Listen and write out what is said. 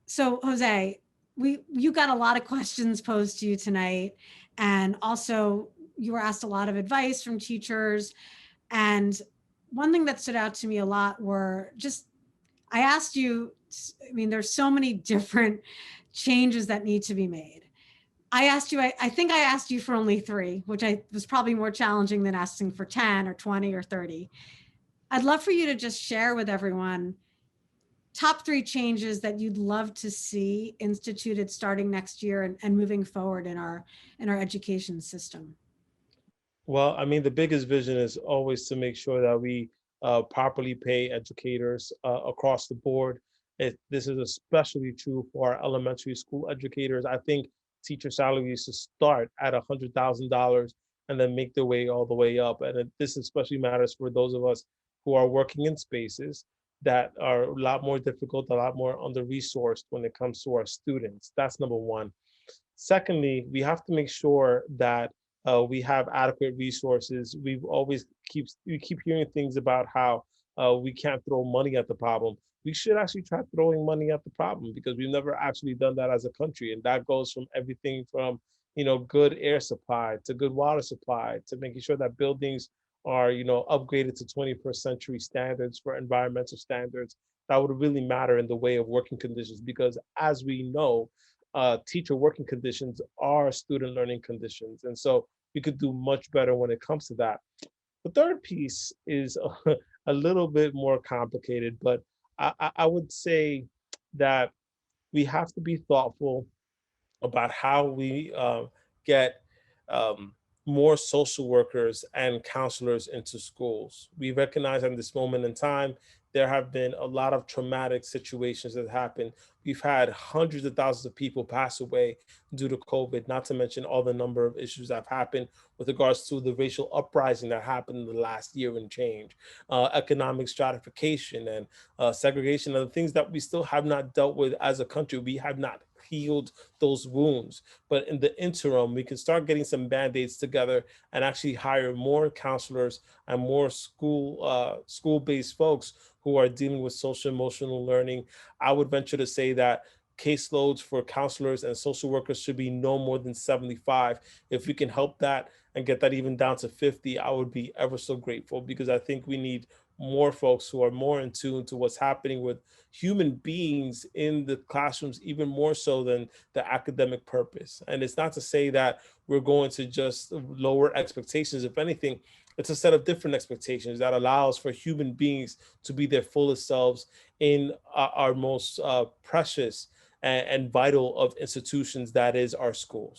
So Jose, you got a lot of questions posed to you tonight, and also you were asked a lot of advice from teachers. And one thing that stood out to me a lot were just I asked you. I mean, there's so many different changes that need to be made. I asked you. I think I asked you for only three, which I was probably more challenging than asking for 10 or 20 or 30. I'd love for you to just share with everyone top three changes that you'd love to see instituted starting next year and moving forward in our education system. Well, I mean, the biggest vision is always to make sure that we properly pay educators across the board. This is especially true for our elementary school educators. I think teacher salaries should start at $100,000 and then make their way all the way up. And this especially matters for those of us who are working in spaces that are a lot more difficult, a lot more under-resourced when it comes to our students. That's number one. Secondly, we have to make sure that we have adequate resources. We keep hearing things about how we can't throw money at the problem. We should actually try throwing money at the problem because we've never actually done that as a country, and that goes from everything from good air supply to good water supply to making sure that buildings are upgraded to 21st century standards for environmental standards. That would really matter in the way of working conditions because, as we know, teacher working conditions are student learning conditions. And so we could do much better when it comes to that. The third piece is a little bit more complicated, but I would say that we have to be thoughtful about how we get um, more social workers and counselors into schools. We recognize at this moment in time, there have been a lot of traumatic situations that happen. We've had hundreds of thousands of people pass away due to COVID, not to mention all the number of issues that have happened with regards to the racial uprising that happened in the last year and change, economic stratification and segregation, and the things that we still have not dealt with as a country. We have not healed those wounds. But in the interim, we can start getting some band-aids together and actually hire more counselors and more school-based folks who are dealing with social emotional learning. I would venture to say that caseloads for counselors and social workers should be no more than 75. If we can help that and get that even down to 50, I would be ever so grateful because I think we need more folks who are more in tune to what's happening with human beings in the classrooms, even more so than the academic purpose. And it's not to say that we're going to just lower expectations. If anything, it's a set of different expectations that allows for human beings to be their fullest selves in our most precious and vital of institutions, that is our schools.